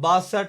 62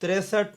63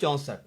64।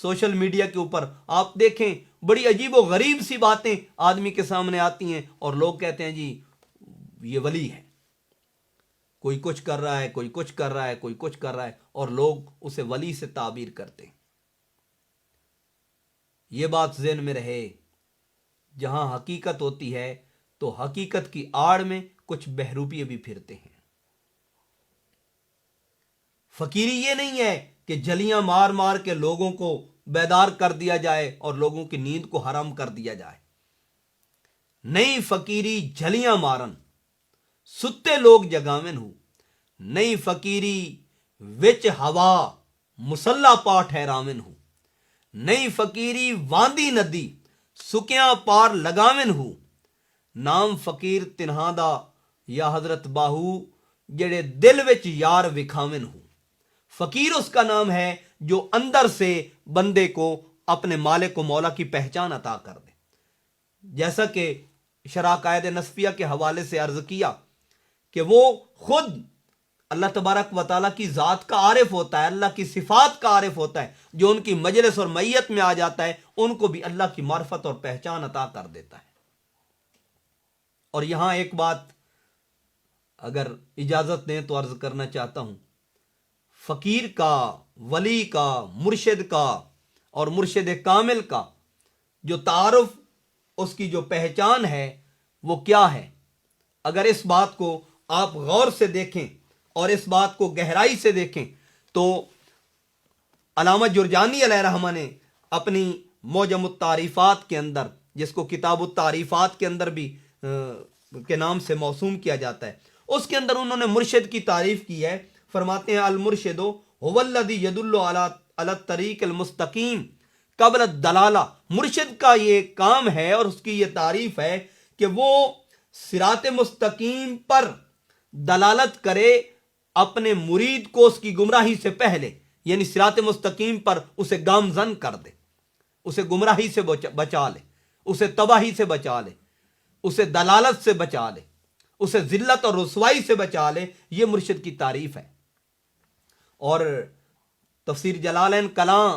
Social media کے اوپر آپ دیکھیں بڑی عجیب و غریب سی باتیں آدمی کے سامنے آتی ہیں اور لوگ کہتے ہیں جی یہ ولی ہے، کوئی کچھ کر رہا ہے، کوئی کچھ کر رہا ہے، کوئی کچھ کر رہا ہے، اور لوگ اسے ولی سے تعبیر کرتے ہیں۔ یہ بات ذہن میں رہے، جہاں حقیقت ہوتی ہے تو حقیقت کی آڑ میں کچھ بہروپیے بھی پھرتے ہیں۔ فقیری یہ نہیں ہے کہ جلیاں مار مار کے لوگوں کو بیدار کر دیا جائے اور لوگوں کی نیند کو حرام کر دیا جائے، نہیں، فقیری جلیاں مارن ستے لوگ جگاون ہو، نہیں فقیری وچ ہوا مسلح پا ٹھہراون ہو، نہیں فقیری واندی ندی سکیاں پار لگاون ہو، نام فقیر تنہا دا یا حضرت باہو جڑے دل وچ یار وکھاون ہو۔ فقیر اس کا نام ہے جو اندر سے بندے کو اپنے مالک و مولا کی پہچان عطا کر دے، جیسا کہ شرح قائد نصفیہ کے حوالے سے عرض کیا کہ وہ خود اللہ تبارک و تعالیٰ کی ذات کا عارف ہوتا ہے، اللہ کی صفات کا عارف ہوتا ہے، جو ان کی مجلس اور معیت میں آ جاتا ہے ان کو بھی اللہ کی معرفت اور پہچان عطا کر دیتا ہے۔ اور یہاں ایک بات اگر اجازت دیں تو عرض کرنا چاہتا ہوں، فقیر کا، ولی کا، مرشد کا اور مرشد کامل کا جو تعارف، اس کی جو پہچان ہے وہ کیا ہے؟ اگر اس بات کو آپ غور سے دیکھیں اور اس بات کو گہرائی سے دیکھیں تو علامہ جرجانی علیہ رحمہ نے اپنی معجم التعریفات کے اندر، جس کو کتاب التعریفات کے اندر بھی کے نام سے موسوم کیا جاتا ہے، اس کے اندر انہوں نے مرشد کی تعریف کی ہے۔ فرماتے ہیں المرشد هو الذی یدل علی الطریق المستقیم قبل الدلالہ، مرشد کا یہ کام ہے اور اس کی یہ تعریف ہے کہ وہ صراط مستقیم پر دلالت کرے اپنے مرید کو اس کی گمراہی سے پہلے، یعنی صراط مستقیم پر اسے گامزن کر دے، اسے گمراہی سے بچا لے، اسے تباہی سے بچا لے، اسے دلالت سے بچا لے، اسے ذلت اور رسوائی سے بچا لے، یہ مرشد کی تعریف ہے۔ اور تفسیر جلالین کلاں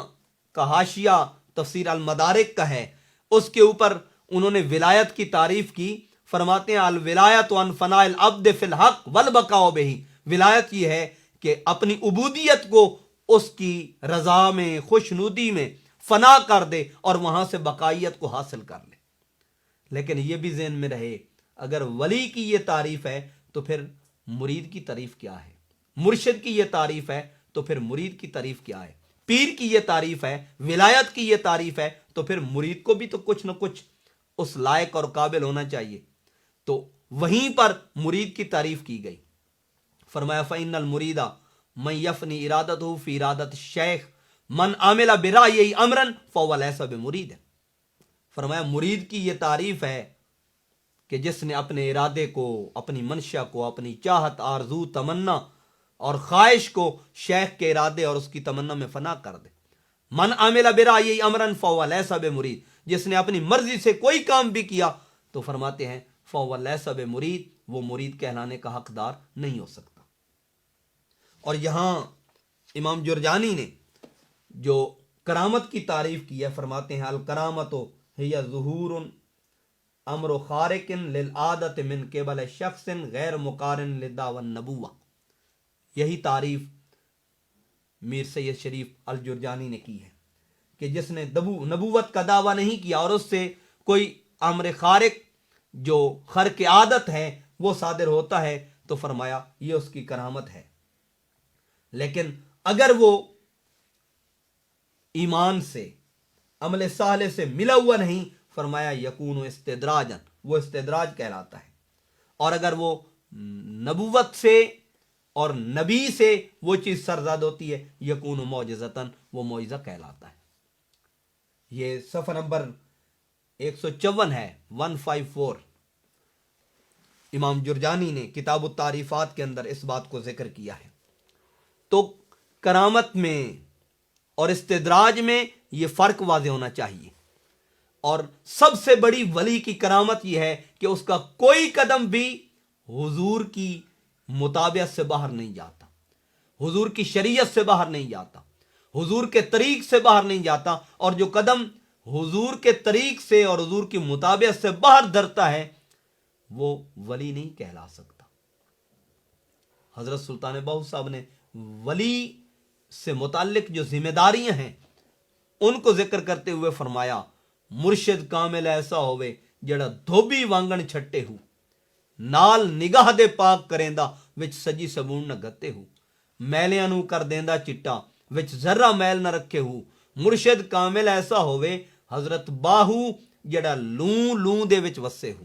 کا حاشیہ تفسیر المدارک کا ہے، اس کے اوپر انہوں نے ولایت کی تعریف کی۔ فرماتے ہیں الولایت عن فناء العبد فی الحق والبقاء بہ، ولایت یہ ہے کہ اپنی عبودیت کو اس کی رضا میں، خوشنودی میں فنا کر دے اور وہاں سے بقائیت کو حاصل کر لے۔ لیکن یہ بھی ذہن میں رہے، اگر ولی کی یہ تعریف ہے تو پھر مرید کی تعریف کیا ہے؟ مرشد کی یہ تعریف ہے تو پھر مرید کی تعریف کیا ہے؟ پیر کی یہ تعریف ہے، ولایت کی یہ تعریف ہے، تو پھر مرید کو بھی تو کچھ نہ کچھ اس لائق اور قابل ہونا چاہیے۔ تو وہیں پر مرید کی تعریف کی گئی۔ فرمایا فَإِنَّ الْمُرِيدَ مَنْ يَفْنِي إِرَادَتُهُ فِي إِرَادَةِ الشَّيْخِ مَنْ عَمِلَ بِرَأْيِهِ أَمْرًا فَهُوَ لَيْسَ بِمُرِيدٍ۔ فرمایا مرید کی یہ تعریف ہے کہ جس نے اپنے ارادے کو، اپنی منشا کو، اپنی چاہت، آرزو، تمنا اور خواہش کو شیخ کے ارادے اور اس کی تمنا میں فنا کر دے۔ من عمل برأیہ امرا فہو لیس بمرید، جس نے اپنی مرضی سے کوئی کام بھی کیا تو فرماتے ہیں فہو لیس بمرید، وہ مرید کہلانے کا حقدار نہیں ہو سکتا۔ اور یہاں امام جرجانی نے جو کرامت کی تعریف کی ہے، فرماتے ہیں الکرامت ہی ظہور امر خارق للعادت من قبل شخص غیر مقارن لدعوی النبوہ، یہی تعریف میر سید شریف الجرجانی نے کی ہے کہ جس نے نبوت کا دعویٰ نہیں کیا اور اس سے کوئی امر خارق جو خرق عادت ہے وہ صادر ہوتا ہے تو فرمایا یہ اس کی کرامت ہے۔ لیکن اگر وہ ایمان سے، عمل صالح سے ملا ہوا نہیں، فرمایا یکون استدراجن، وہ استدراج کہلاتا ہے۔ اور اگر وہ نبوت سے اور نبی سے وہ چیز سرزاد ہوتی ہے، یکون معجزتاً، وہ معجزہ کہلاتا ہے۔ یہ صفحہ نمبر 154 ہے، 154۔ امام جرجانی نے کتاب التعریفات کے اندر اس بات کو ذکر کیا ہے۔ تو کرامت میں اور استدراج میں یہ فرق واضح ہونا چاہیے۔ اور سب سے بڑی ولی کی کرامت یہ ہے کہ اس کا کوئی قدم بھی حضور کی مطابعت سے باہر نہیں جاتا، حضور کی شریعت سے باہر نہیں جاتا، حضور کے طریق سے باہر نہیں جاتا، اور جو قدم حضور کے طریق سے اور حضور کی مطابعت سے باہر دھرتا ہے وہ ولی نہیں کہلا سکتا۔ حضرت سلطان باہو صاحب نے ولی سے متعلق جو ذمہ داریاں ہیں ان کو ذکر کرتے ہوئے فرمایا، مرشد کامل ایسا ہوئے جڑا دھوبی وانگن چھٹے ہو، نال نگاہ دے پاک کریندا وچ سجی سبون نہ گتے ہو، میلیاں نو کر دیندا چٹا وچ ذرہ میل نہ رکھے ہو۔ مرشد کامل ایسا ہوئے حضرت باہو جڑا لوں لوں دے وچ وسے ہو۔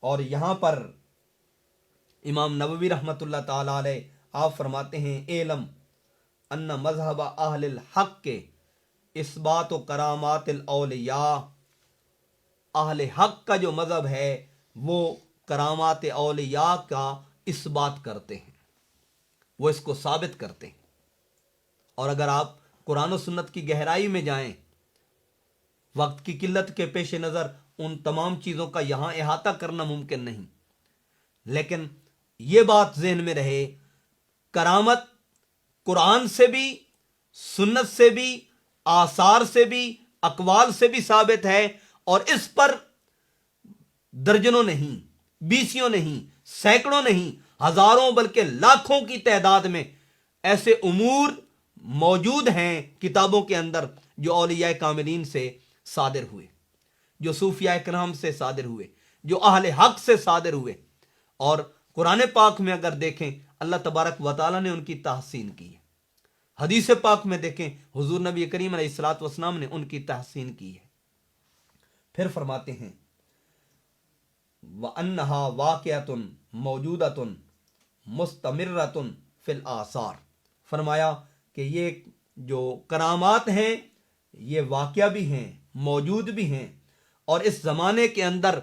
اور یہاں پر امام نووی رحمۃ اللہ تعالی علیہ آپ فرماتے ہیں، اعلم ان مذہب اہل الحق کے اثبات و کرامات الاولیاء، اہل حق کا جو مذہب ہے وہ کرامات اولیاء کا اثبات کرتے ہیں، وہ اس کو ثابت کرتے ہیں۔ اور اگر آپ قرآن و سنت کی گہرائی میں جائیں، وقت کی قلت کے پیش نظر ان تمام چیزوں کا یہاں احاطہ کرنا ممکن نہیں، لیکن یہ بات ذہن میں رہے، کرامت قرآن سے بھی، سنت سے بھی، آثار سے بھی، اقوال سے بھی ثابت ہے، اور اس پر درجنوں نہیں، بیسیوں نہیں، سینکڑوں نہیں، ہزاروں بلکہ لاکھوں کی تعداد میں ایسے امور موجود ہیں کتابوں کے اندر جو اولیاء کاملین سے صادر ہوئے، جو صوفیاء کرام سے صادر ہوئے، جو اہل حق سے صادر ہوئے۔ اور قرآن پاک میں اگر دیکھیں اللہ تبارک و تعالیٰ نے ان کی تحسین کی ہے، حدیث پاک میں دیکھیں حضور نبی کریم علیہ الصلوۃ والسلام نے ان کی تحسین کی ہے۔ پھر فرماتے ہیں وَأَنَّهَا وَاقِعَةٌ مَوْجُودَةٌ مُسْتَمِرَّةٌ فِي الْآثَارِ، فرمایا کہ یہ جو کرامات ہیں یہ واقعہ بھی ہیں، موجود بھی ہیں، اور اس زمانے کے اندر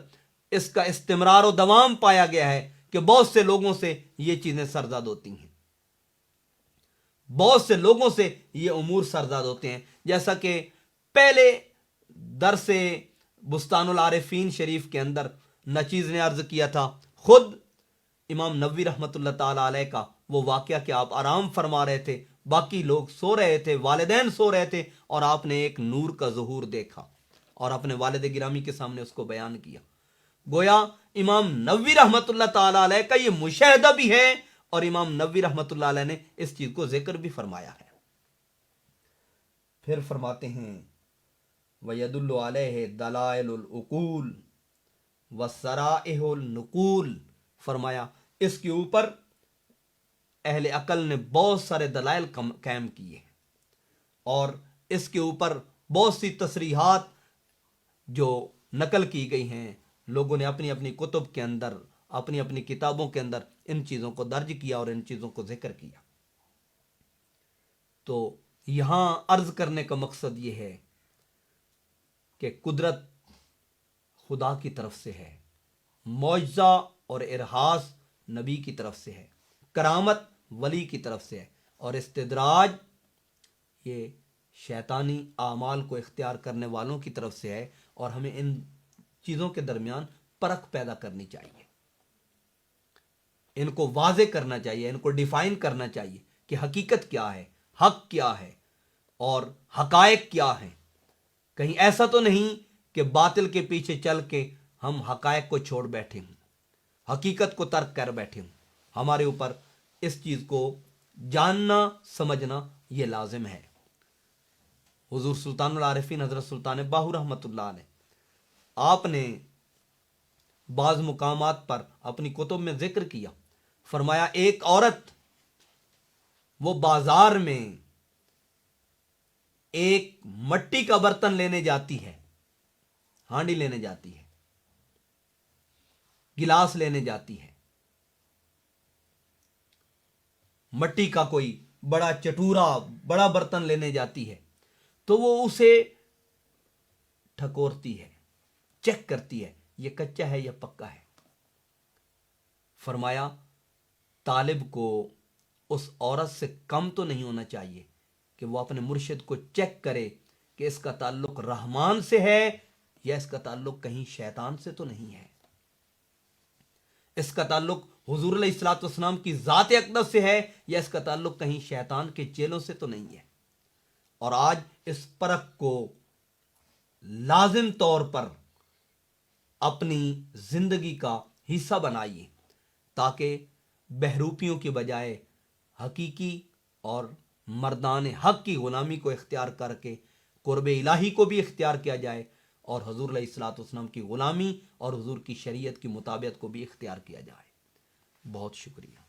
اس کا استمرار و دوام پایا گیا ہے کہ بہت سے لوگوں سے یہ چیزیں سرزاد ہوتی ہیں، بہت سے لوگوں سے یہ امور سرزاد ہوتے ہیں۔ جیسا کہ پہلے درس بستان العارفین شریف کے اندر نچیز نے عرض کیا تھا، خود امام نووی رحمۃ اللہ تعالی علیہ کا وہ واقعہ کہ آپ آرام فرما رہے تھے، باقی لوگ سو رہے تھے، والدین سو رہے تھے، اور آپ نے ایک نور کا ظہور دیکھا اور اپنے والد گرامی کے سامنے اس کو بیان کیا۔ گویا امام نووی رحمۃ اللہ تعالی علیہ کا یہ مشاہدہ بھی ہے، اور امام نووی رحمۃ اللہ علیہ نے اس چیز کو ذکر بھی فرمایا ہے۔ پھر فرماتے ہیں وَيَدُلُّ عَلَيْهِ دَلَائِلُ الْعُقُولِ وَالصَّرَائِحُ النُّقُولِ، فرمایا اس کے اوپر اہل عقل نے بہت سارے دلائل قائم کیے ہیں، اور اس کے اوپر بہت سی تصریحات جو نقل کی گئی ہیں، لوگوں نے اپنی اپنی کتب کے اندر، اپنی اپنی کتابوں کے اندر ان چیزوں کو درج کیا اور ان چیزوں کو ذکر کیا۔ تو یہاں عرض کرنے کا مقصد یہ ہے کہ قدرت خدا کی طرف سے ہے، معجزہ اور ارہاس نبی کی طرف سے ہے، کرامت ولی کی طرف سے ہے، اور استدراج یہ شیطانی اعمال کو اختیار کرنے والوں کی طرف سے ہے، اور ہمیں ان چیزوں کے درمیان فرق پیدا کرنی چاہیے، ان کو واضح کرنا چاہیے، ان کو ڈیفائن کرنا چاہیے کہ حقیقت کیا ہے، حق کیا ہے، اور حقائق کیا ہیں۔ کہیں ایسا تو نہیں کہ باطل کے پیچھے چل کے ہم حقائق کو چھوڑ بیٹھے ہوں، حقیقت کو ترک کر بیٹھے ہوں۔ ہمارے اوپر اس چیز کو جاننا، سمجھنا یہ لازم ہے۔ حضور سلطان العارفین حضرت سلطان باہو رحمۃ اللہ علیہ، آپ نے بعض مقامات پر اپنی کتب میں ذکر کیا، فرمایا ایک عورت وہ بازار میں ایک مٹی کا برتن لینے جاتی ہے، ہانڈی لینے جاتی ہے، گلاس لینے جاتی ہے، مٹی کا کوئی بڑا چٹورا بڑا برتن لینے جاتی ہے، تو وہ اسے ٹھکورتی ہے، چیک کرتی ہے یہ کچا ہے یا پکا ہے۔ فرمایا طالب کو اس عورت سے کم تو نہیں ہونا چاہیے کہ وہ اپنے مرشد کو چیک کرے کہ اس کا تعلق رحمان سے ہے یا اس کا تعلق کہیں شیطان سے تو نہیں ہے، اس کا تعلق حضور علیہ الصلوۃ والسلام کی ذات اقدس سے ہے یا اس کا تعلق کہیں شیطان کے چیلوں سے تو نہیں ہے۔ اور آج اس پرکھ کو لازم طور پر اپنی زندگی کا حصہ بنائیے، تاکہ بہروپیوں کے بجائے حقیقی اور مردان حق کی غلامی کو اختیار کر کے قرب الہی کو بھی اختیار کیا جائے، اور حضور علیہ الصلوۃ والسلام کی غلامی اور حضور کی شریعت کی مطابقت کو بھی اختیار کیا جائے۔ بہت شکریہ۔